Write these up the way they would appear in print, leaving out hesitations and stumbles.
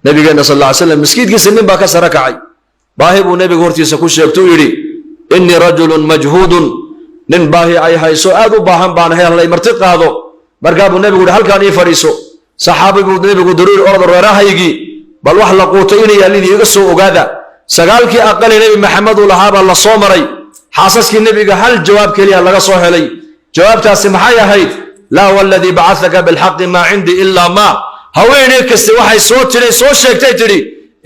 nabigeena sallallahu alayhi wasallam miskiidkiisa nin baa ka sarakacay baahi buu nabiga hortiisa ku sheegtay yiri inni rajulun majhudun nin baahi ay hayso aad u baahan baan helay marti qaado markaa buu nabigu halkaan ii fariiso saxaabigu nabigu daruuri ordo reerahaygi bal wax la quutay inay yaalidii iga soo ogaada sagaalkii aqal nabi maxamed uu lahaa baa la soo maray xaasaskii nabiga hal jawaab kaliya laga soo helay jawaabtaasi maxay ahayd la walladhi ba'athaka bil haqqi ma indi illa ma haweeney kasta waxay soo sheegtay tiri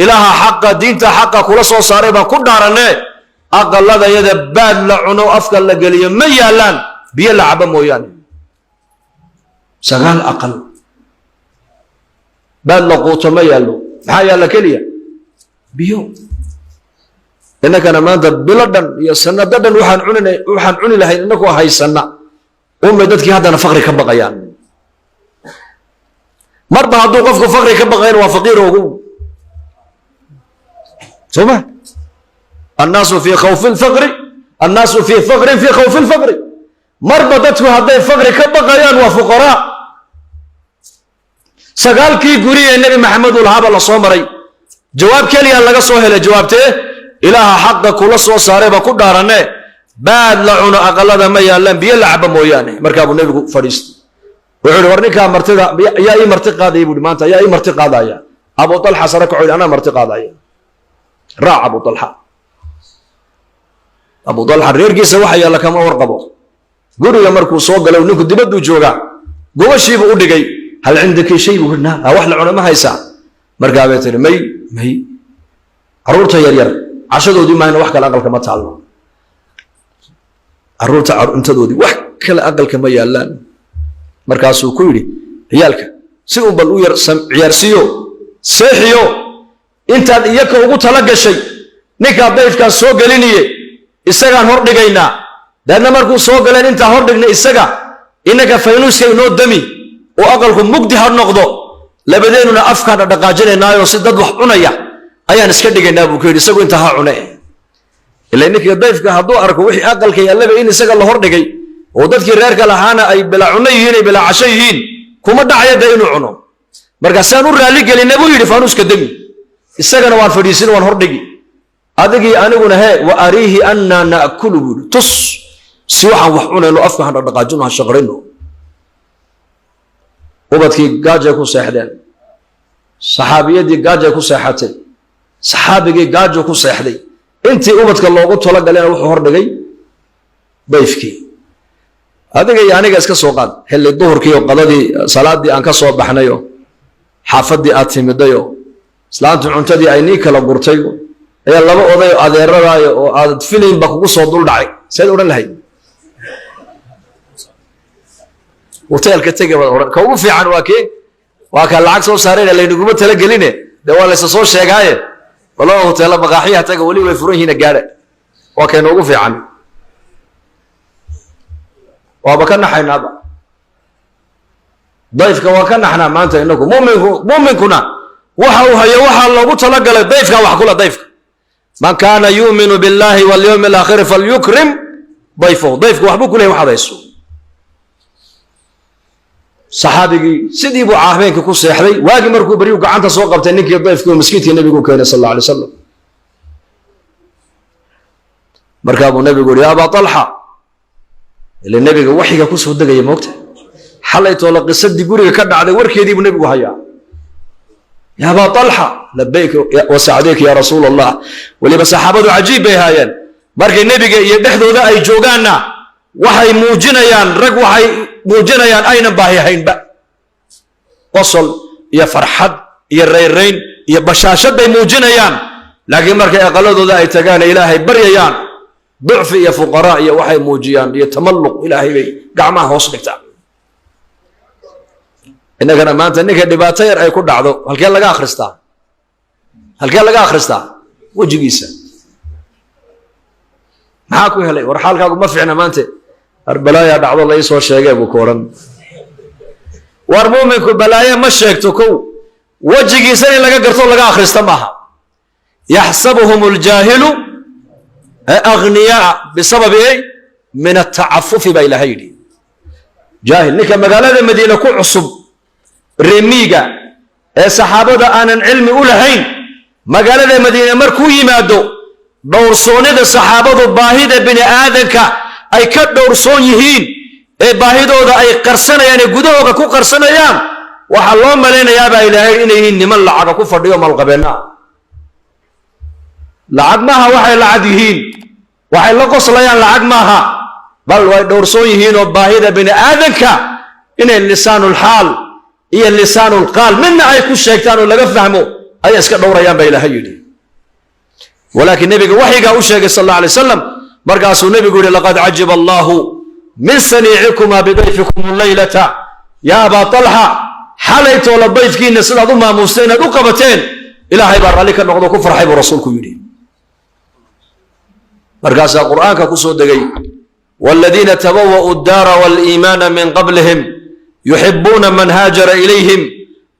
ilaaha xaqa diinta xaqa kula soo saaray baan ku dhaaranay aqalada yada baad la cuno afka la galiyo ma yaalaan biyo la caba mooyaan sagaal aqal baad la quuto ma yaalo maxaa yaala kaliya biyo innakana maanta biladan iyo sanadadan waxaan cuni lahayn innagoo haysana umma dadkii haddana faqri ka baqayaan marba hadduu qofku faqri ka baqayn waa faqiir ugu soma الناس في خوف الفقر الناس في فقر في خوف الفقر مربى dadku haday faqri ka baqayaan waa fuqara sagaalkii guriga nabi maxamed uu lahaa la soo maray jawaab kaliya laga soo helay jawaabtee ilaaha xaqa kula soo saaray ba ku dhaaranay baad la cuno aqalada ma yaalan biyo la caba mooyaane markaa buu nabigu fariistay wuxuu warninka martida yaa ii marti qaaday buu maanta yaa ii marti qaadaya Abu Talha saraka oo ana marti qaadaya raac Abu Talha Abu Talha reerkiisa waxa yaala kama warqabo guriga markuu soo galay ninku dibaddu jooga gobashiiba u dhigay hal cindaki shay wana wax la cuno ma haysa markaa bay tiri may arurta yar yar cashadoodii maayna wax kala aqalka ma taalo arurta cuntadoodii wax kala aqalka ma yaalaan markaasuu ku yiri ciyaalka si uu bal u yar ciyaarsiyo seexiyo intaad iyaka ugu tala gashay ninka dayfka soo galiniye isagaan hor dhigaynaa dadna markuu soo galeen inta hor dhigna isaga inaka faynuuska inoo dami oo aqalku mugdi har noqdo labadeenuna afkaana dhaqaajinaynaayoo si dad wax cunaya ayaan iska dhigaynaa buu keenay isagu inta ha cunay ilaa ninka dayfka hadduu arko wixii aqalka yaalaba in isaga la hor dhigay oo dadkii reerka lahaana ay bila cunay yihiin ay bila cashay yihiin kuma dhacayda inuu cuno marka saan u raali gelin buu yiri faynuuska dami isagana waan fadhiisin waan hor dhigi adigi aniguna wa arihi anna naakulu tus si waxaan wax cunayno afka han dhaqaajino ha shaqrayno ubadkii gaajo ku seexdeen saxaabiyadii gaajo ku seexatay saxaabigii gaajo ku seexday intii ubadka loogu tala galeen wuxuu hor dhigay dayfkii adiga iyo aniga iska soo qaad xilli duhurkii oo qadadii salaadii aan ka soo baxnayo xaafadii aad timidayo islaantu cuntadii ay nii kala gurtay ayaa laba oday adeeradaayo oo aad filim ba kugu soo dul dhacay sayd oran lahayd hotelka tagay wada oran ka ugu fiican waa ka lacag soo saareen la inaguma tala geline de waa la soo sheegaaye walaa hotel maqaaxiya taga wali way furan yihiin gaare waa ka ugu fiican waa ba ka naxaynaaba dayfka waa ka naxnaa maanta inagu muuminkuna waxa uu hayo waxa loogu tala galay dayfka wax kula dayfka man kana yu'minu billahi wal yawmil akhir falyukrim dayfahu dayfku waxbu kulay waxadayso saxaabigi sidii buu caahbeenka ku seexday waagi markuu bariyo gacanta soo qabtay ninkii dayfku miskiintii nabigu keenay sallallahu alayhi wasallam markaa buu nabigu yiri Abu Talha ilaa nabiga waxiga ku soo dagay moogta xalay toolo qisadii guriga ka dhacday warkeedii buu nabigu hayaa يا أبا طلحة لبيك وسعديك يا رسول الله ولي بصحابته عجيب بهايان markay nabiga iyo dhaxdooda ay joogaana waxay muujinayaan rag waxay muujinayaan ayna baahiyaynba qosol iyo farxad iyo reereyn iyo bashaashad ay muujinayaan laakiin markay aqaladooda ay tagaan ilaahay baryayaan ducfi iyo fuqara iyo waxay muujiyaan iyo tamalluq ilaahay bay gacmaha hoos dhigtaan inagana maanta ninka dhibaato yar ay ku dhacdo halkee laga akhristaa wajigiisa maxaa ku helay war xaalkaagu ma fiicna maanta arbalaaya dhacdo la soo sheegay buu kooran war muuminku balaaya ma sheegto kow wajigiisa in laga garto laga akhrista maaha yaxsabuhum aljahilu aghniya bisabab min at-ta'affuf ba ilahay jahil ninka magaalada madiina ku cusub remiga صحابة آنا علم أولهين مقالة مدينة مركو يمادو دورسوني دا صحابة باهدة بني آذنك أي كد دورسون يهين باهدو دا أي قرسنا يعني قدوغا كو قرسنا يام وحالله ملينا يابا إلهي إنهين نمال لعاقا كفر ديوم القبنا لعاق ماها وحي لعاق يهين وحي لقص ليان لعاق ماها بل دورسون يهين وباهدة بني آذنك إن اللسان الحال إيه اللسان القال منا أي كل شيطان ولا فهموا أي أسكت دورا يام بإلهي يدي ولكن النبي وحي قال صلى الله عليه وسلم مرقاس النبي يقول لقد عجب الله من صنيعكما بضيفكم الليلة يا أبا طلحة حليت ولا ضيفك إن سنة ضمها موسين رقبتين إلهي بار عليك النقض كفر حيب رسولكم يدي مرقاس القرآن كسو دقي والذين تبوأوا الدار والإيمان من قبلهم يحبون من هاجر إليهم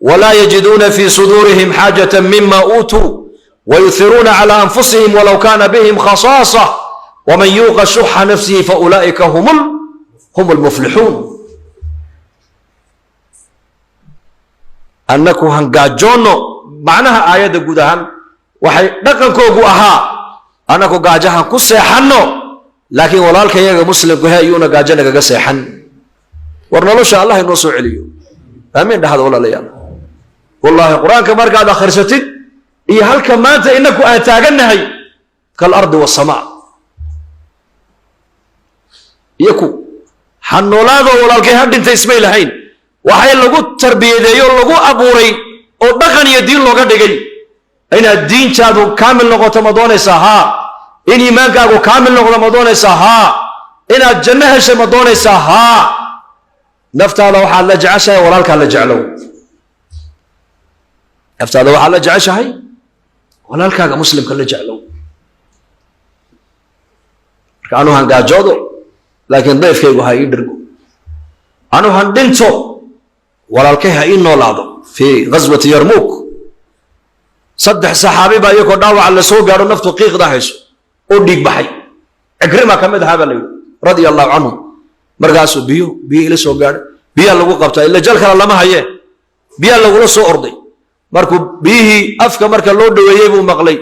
ولا يجدون في صدورهم حاجة مما أوتوا ويثرون على أنفسهم ولو كان بهم خصاصة ومن يوق شح نفسه فأولئك هم المفلحون أنكو هنقاجونو معناها آية قدهان وحي نقنكو قوها أنكو قاجها كسيحنو لكن ولالك يا مسلم كهي يونا قاجنا قسيحن ورنالوش الله ينوصو عليو أمين هذا ولا ليان والله القرآن كمار قاعد خرستي إيه هل كمانت إنكو أتاقنهي كالأرض والسماء يكو حنولادو ولالكي هاد انت اسمي لهين وحي لغو تربية ديو لغو أبوري او دقن يدين لغا دقي إن الدين شادو كامل لغو تمدون ساها إن إيمانك أغو كامل لغو تمدون ساها إن الجنة شمدون ساها نفتا لو حال لجعشا ولالك لجعلو نفتا لو حال لجعشا هاي ولالك مسلم كلجعلو كانوا هنقاجودو لكن ضيف كيغو هاي يدرقو أنا هندنتو ولالكيها إنو لادو في غزوة يرموك صدح صحابي با يكو داوع على سوق قالوا نفتو قيق داحيسو وديك بحي اكرمها كمد هذا رضي الله عنه مرقاسو بيو إلي سوق قال بيا لغو قبتا إلا جل كلا لما هيه بيا لغو لسو أرضي مركو بيه أفكا مركا لودو ويبو مقلي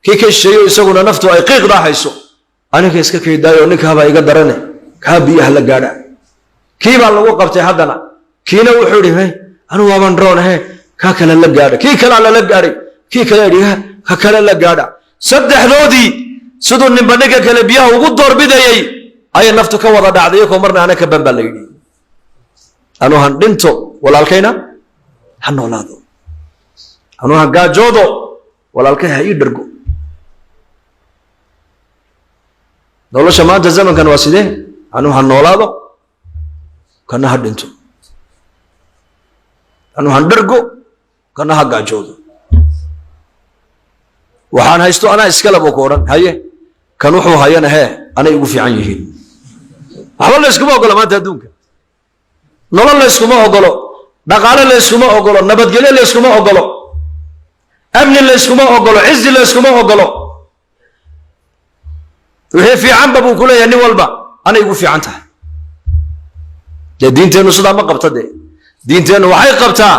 كي كيشيو يساقونا نفتو أي قيق داحيسو أنا كيسكا كي دايو نكها با يقدرني كها بيها لقادا كي با لغو قبتا هدنا كينا وحوري هاي أنا وابن درون هاي كاكلا لقادا كي كلا لقاري كي كلا ريها كاكلا لقادا صدح لودي سدو نبنيكا كلا بيها وقدور بدايي أي نفتو كوضا دعضيكو مرنا أنا كبن بليدي أنو هندنتو ولالكينا هنو لادو أنو هنقاجودو ولالكيها يدرقو دولو شمان تزمن كان واسده أنو هنو لادو كان هندنتو أنو هندرقو كان هنقاجودو وحان هايستو أنا اسكالبو كوران هايه كانوحو هايانا هاي أنا يقو في عنيهين waxba la iskuma ogolo maanta adduunka nolol la iskuma ogolo dhaqaale la iskuma ogolo nabadgelyo la iskuma ogolo amni la iskuma ogolo cizi la iskuma ogolo wixii fiican ba buu ku leeyahay nin walba ana igu fiican tahay dee diinteenu sidaa ma qabta dee diinteenu waxay qabtaa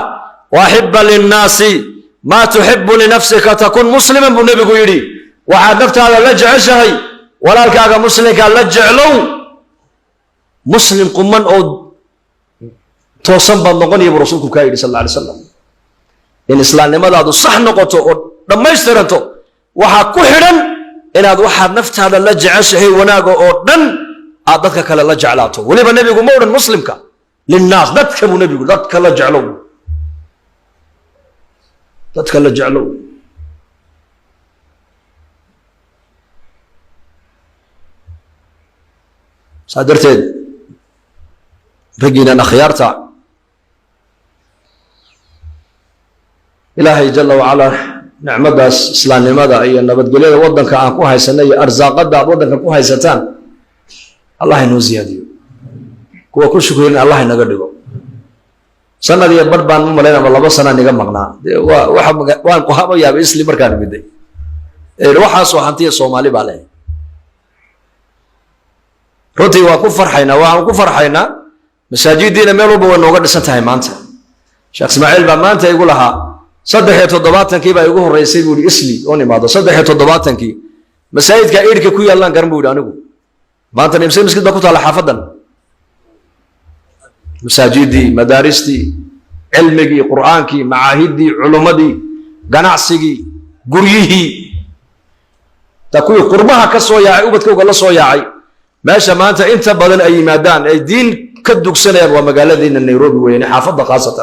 waxibba linnaasi maa tuxibu linafsika takun musliman buu nebigu yidhi waxaad naftaada la jeceshahay walaalkaaga muslimka la jeclow مسلم قمان أو توصل بالنقطة يبغى رسولك كايد صلى الله عليه وسلم إن إسلام لما هذا صح نقطة لما يسترنته وحكوهرا إن هذا واحد نفت هذا لجع شيء وناقو أردن أعطتك كلا لجع لاته ولما النبي يقول مورا مسلم كا للناس ذاتك النبي يقول ذاتك لجع له ذاتك لجع له صادرتين رجينا خيارتا إلهي جل وعلا نعمة إسلام لماذا أي النبت قليل وضنك عن كوهي سنية أرزاق قد وضنك كوهي ستان الله ينوزي هذه كوه كل شكرين الله ينقدقه سنة دي بربان مملينا والله بس سنة نقم مقنع وان قهابا يا بإسلي مركان بدي الوحا سوحانتية الصومالي بالي runtii waa ku farxaynaa waxaan ku farxaynaa masaajidiina meel walba way nooga dhisan tahay maanta sheekh ismaaciil baa maanta igu lahaa صدح تضباطن كي بقى يقول الرئيسي بيقول إسلي أوني ما ده صدح تضباطن كي مساجد كإيرك كوي الله كرم بيقول أنا بقول ما أنت نمسك مسجد بقول على حافظا مساجدي مدارسي علمي قرآنكي معاهدي علومدي جناعسي قريه تكوي قربها كسوياعي وبتكوي الله سوياعي ماشي ما أنت بدل أي مادان أي دين كدوك سنة ومقالة دين النيروبي وين حافظة خاصة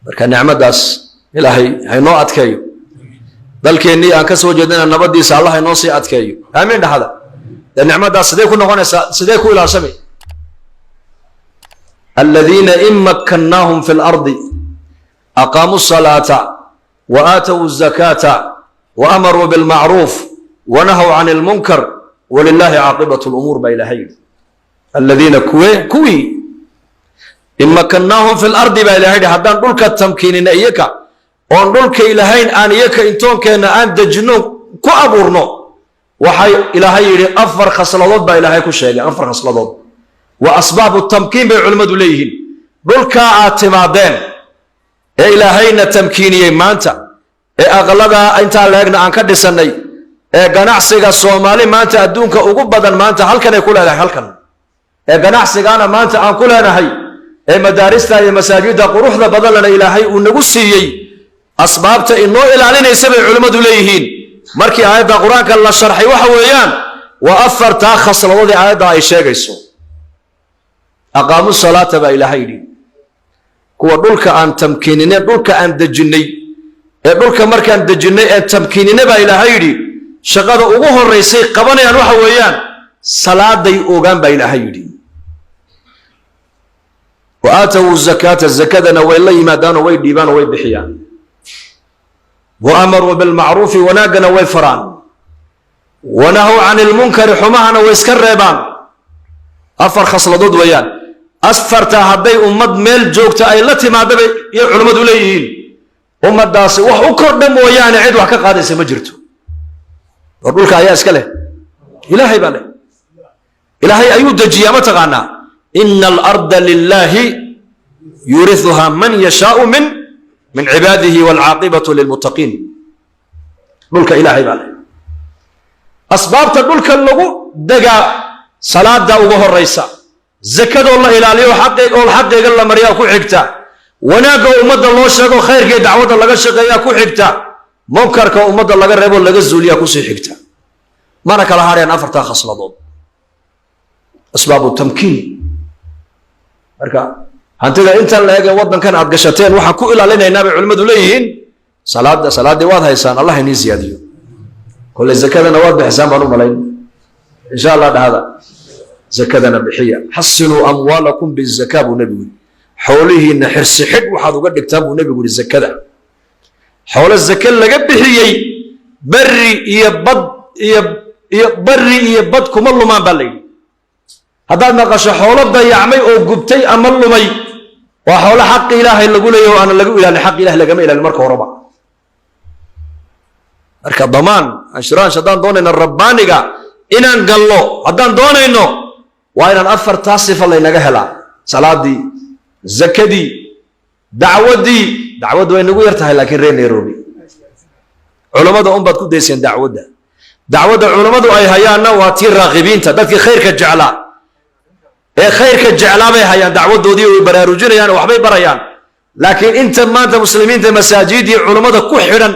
بركة نعمة داس إلهي هاي نوع أتكيو ذلك إني أنكسر وجدنا النبض دي سالله هاي نوصي أتكيو آمين هذا النعمة داس صديقو نغنى صديقو إلى سمي الذين إن مكناهم في الأرض أقاموا الصلاة وآتوا الزكاة وأمروا بالمعروف ونهوا عن المنكر ولله عاقبة الأمور بإلهين الذين كوي إن مكناهم في الأرض بإلهين حدان دولك التمكين إيك وأن دولك إلهين آن إيك إنتون كان آن دجنون كو أبورنو وحي إلهي أفر خصلات بإلهيك الشيء أفر خصلات وأسباب التمكين بعلماء دوليهن دولك اعتمادين إلهين التمكينية مانتا أغلبها أنت لأجنا أنك دسني ganacsiga Soomaali maanta adduunka ugu badan maanta halkan ay ku leedahay halkan ganacsigana maanta aan ku leenahay madaarista iyo masaajida quruxda badan lana Ilaahay uu nagu siiyay asbaabta inoo ilaalinaysa bay culimadu leeyihiin markii aayada quraanka la sharxay waxa weeyaan wa afarta khasladoodii aayada ay sheegayso aqaamu salaata ba Ilaahay kuwa dhulka aan tamkiinine dhulka aan dajinay dhulka markaan dajinay tamkiinine ba Ilaahay shaqada ugu horeysay qabanayaan waxa weeyaan salaaday oogan baa Ilaahay yiri wa aatu zakata zakadana way la yimaadaan way dhiibaan way bixiyaan wa amaru bil ma'ruf wa nagana way faraan wa nahu 'anil munkar humahana way iska reebaan afar khasladod weeyaan asfarta haday ummad meel joogta ay la timaadaba iyo culimadu leeyihiin ummadaasi wax u kordha mooyaan cid wax ka qaadaysa ma jirto ودولك يا اسكله إلهي بالله إلهي أيود جيامة تغانا إن الأرض لله يورثها من يشاء من عباده والعاقبة للمتقين دولك إلهي بالله أسباب تدولك اللغو دقا صلاة داوغه الرئيسة زكاة الله إلهي وحقق والحق يقول الله مريا كو حكتا وناقا أمد الله شاقو خير كي دعوة الله شاقا كو حكتا منكرك أمد الله قرب ولا جزوليا كوسي حكتا ما نك الله هاري نفر تاخص لضد أسباب التمكين أركا أنت إذا أنت اللي يجي وضن كان عبقشتين وحكوا إلى لنا النبي علماء دوليهن صلاة دي واضح إنسان الله ينزي هذه كل الزكاة نواد بحساب بنو ملايين إن شاء الله هذا زكاة نبحية حسنوا أموالكم بالزكاة ونبي حوله إن حرس حد وحد وقد كتاب ونبي يقول الزكاة حول الزكاة اللي بحيي بري بري يبدكم الله ما بلي هذا نقاش حول الضيعمي أو جبتي أمر مي وحول حق إله اللي يقول له أنا اللي أقول إلى حق إله اللي جميل المركب وربع أركب ضمان أشران شدان دون إن الرباني جا إن قال له هذا دون إنه وإن أفر تصف الله ينجهلا صلاة دي زكاة دي دعوة وين نقول يرتاح لكن رين نيروبي علماء أم بتكون ديسين دعوة علماء أي هيانا واتير راغبين تدك خيرك الجعلاء خيرك الجعلاء ما هيان دعوة دودي وبراروجين يعني وحبي بريان لكن أنت ما أنت مسلمين أنت مساجدي علماء كحرا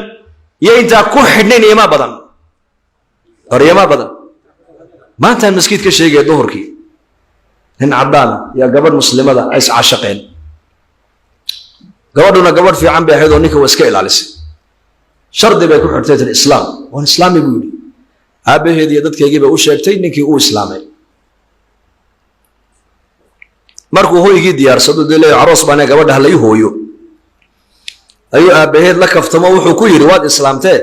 يا أنت كحرنين يا ما بدن يا ما بدن ما أنت المسجد كشيء ظهر كي هن عبدانا يا قبل مسلمة أيس عاشقين قبضنا قبض في عم بيحيدون نيك واسكيل على سي شرط بيكون حرتية الإسلام والإسلام يقول أبي هذه يدك يجيب أوش يبتين نيك أو إسلامي مركو هو يجي ديار صدق دليل عروس بنا قبض هلا يهويو أيوة أبي هذا لك افتما وحكوي رواد إسلام تي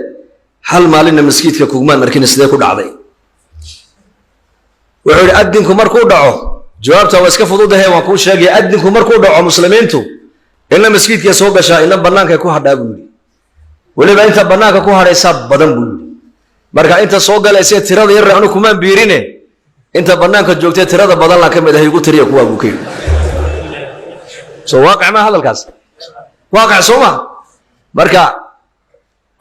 حل مالنا مسكيت ككومان مركين سديكو دعدي وعود أدنكم مركو دعوه جوابته واسكفوا ضده وكون شاقي أدنكم مركو دعوه مسلمينتو إن مسجد يسوق شاء إن بنانك يكون هذا بقولي ولا بأنت بنانك يكون هذا سب بدن بقولي مركا أنت سوق لا يصير ترى يرى أنو كمان بيرينه أنت بنانك جوكت ترى بدن لك كم ده يقول ترى يكون أبوكي سو واقع ما هذا الكاس واقع سوما مركا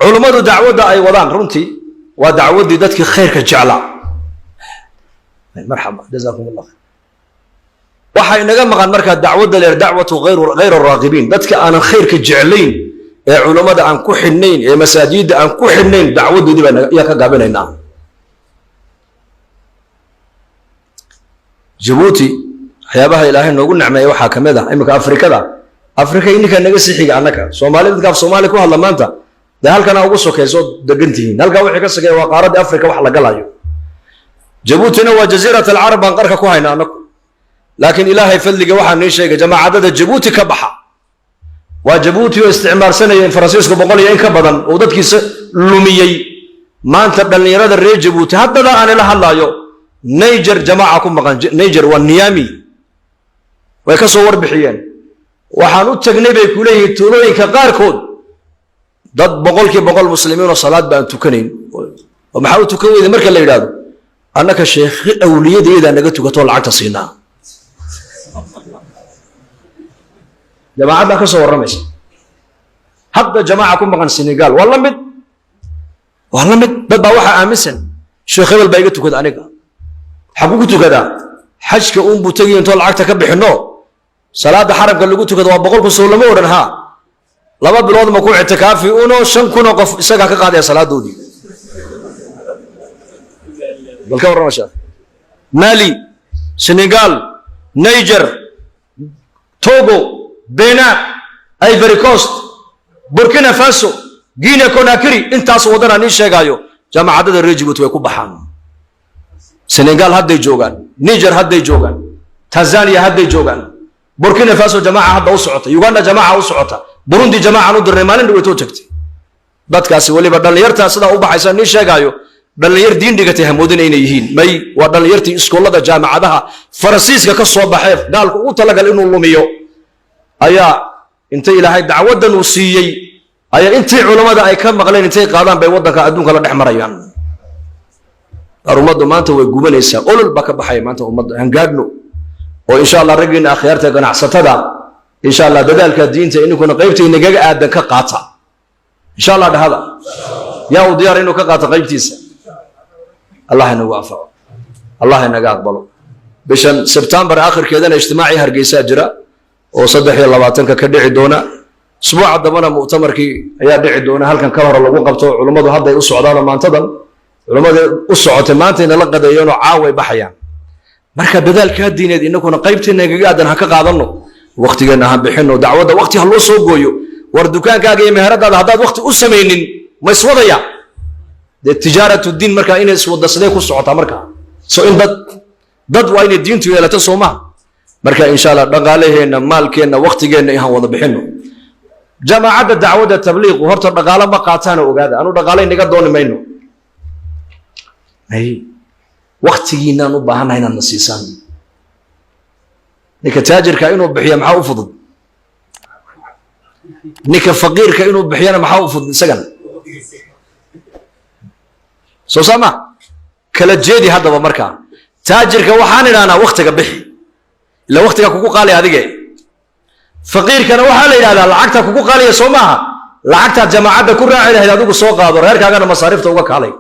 علماء دعوة أي وضان رنتي ودعوة دتك خير كجعلة مرحبا جزاكم الله خير waxay naga maqan marka dacwada leer dacwatu ghayr ar-raghibin dadka aan khayr ka jeclayn ee culimada aan ku xidhnayn ee masaajida aan ku xidhnayn dacwadoodii baan ya ka gaabinaynaa Djibouti waxyaabaha ilaahay noogu nicmeeyay waxa kamid ah imika Afrika ininka naga sixiga annaka Soomaalida dadka Soomaali ku hadla maanta halkana ugu sokayso degantihiin halka wixii ka sagay waa qaaradda Afrika wax la galayo Djibouti waa jasiirada al-Arab aan qarka ku hayna annaka لكن إلهي فضلك waxaan nii sheegay jamaacada Djibouti ka baxa waa Djibouti oo isticmaalsanayeen Faransiisku boqol iyo in ka badan oo dadkiisa lumiyay maanta dhalinyarada reer Djibouti haddana aan la hadlayo Niger jamaaca ku maqan Niger waa Niamey way ka soo warbixiyeen waxaan u tagnay bay ku leeyihiin tuulooyinka qaarkood dad boqolkiiba boqol muslimiin oo salaad baan tukanayn oo maxaa u tukan weeyday marka la yiraahdo annaka sheekh awliyadeeda naga tukato lacagta siinaa جماعة كسر الرمش هذا جماعة كم مكان السنغال والله مد بابا واحد أمسن شيخ خبل بيجتو كذا أنيك حقوقته كذا حج كأم بتجي أنت العقد كبح النو صلاة حرم قال لقوته كذا وبقول كسول مورنها لما بلاد ما كون اعتكافي أنو شن كنا قف سجى كقاعد يا صلاة دودي بالكور الرمش مالي سنغال نيجر توغو بينا ايفري كوست بوركينا فاسو غينيا كوناكري انتاس ودنا ني شيغايو جماعه الرجبوت way ku baxaan Senegal hadday joogan Niger hadday joogan Tanzania hadday joogan Burkina Faso jamaaca hadda u socota Uganda jamaaca u socota Burundi jamaaca u dirnay maalin dhaweeto tagtay dadkaasi waliba dhalinyarta sida u baxaysa ni sheegayo dhalinyar diin dhigatay hamoodin inay yihiin may waa dhalinyartii iskoolada jaamacadaha Faransiiska ka soo baxay daalku u talagal inuu lumiyo ayaa inta ilaahay dacwadan uu siiyay ayaa intii culimada ay ka maqleen intay qaadaan bay wadanka adduunka la dhex marayaan ummaddu maanta way gubanaysaa olol ba ka baxay maanta ummadda aan gaadhno oo insha Allah ragina akhyarta ganacsatada insha Allah dadaalka diinta inuu qaybtayna gaga aadan ka qaata insha Allah dhahada yaa u diyaar inuu ka qaato qaybtiisa Allah inagu waafaqo Allah inaga aqbalo bishan September aakhirkeedana ijtimaaci Hargeysa jira oo 23 ka dhici doona usbuuca dabana mu'tamarkii ayaa dhici doona halkan ka hor lagu qabto culimadu hadday u socdaan maantadan culimadu u socotay maanta in la qadeeyo caaway baxayaan marka dadaalka diineed inaguna qaybteena gaga aadan ha ka qaadano waqtigeena ha bixino dacwada waqti ha loo soo gooyo war dukaankaaga iyo meheradaada haddaad waqti u sameeynin ma iswadaya tijaaratu diin marka inay iswadasadee ku socota marka soo in dad waa inay diintu yeelato Soomaa marka insha Allah dhaqaalaheena maalkeena waqtigeena aan wada bixino jamaacada dacwada tabliiq horta dhaqaale ma qaataan ogaada anu dhaqaale inaga dooni mayno ay waqtigiina u baahanahay inaan nasiisaan ninka taajirka inuu bixiyo maxaa u fudud ninka faqiirka inuu bixiyana maxaa u fudud isagana soo sama kala jeedi hadaba marka taajirka waxaan ilaana waqtiga bixi ila waqtiga kugu qaali adige faqiirkana waxa la yiraahdaa lacagta kugu qaaliya Soomaha lacagta jamaacada ku raaci lahayd adigu soo qaado reerkaagana masaarifta uga kaalay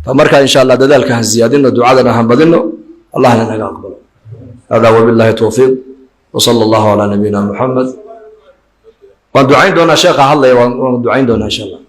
فمركا إن شاء الله دلالك هالزيادين ودعاءنا هم بدنه الله لنا يقبل هذا وبالله التوفيق وصلى الله على نبينا محمد ودعين دونا شيخ الله ودعين دونا إن شاء الله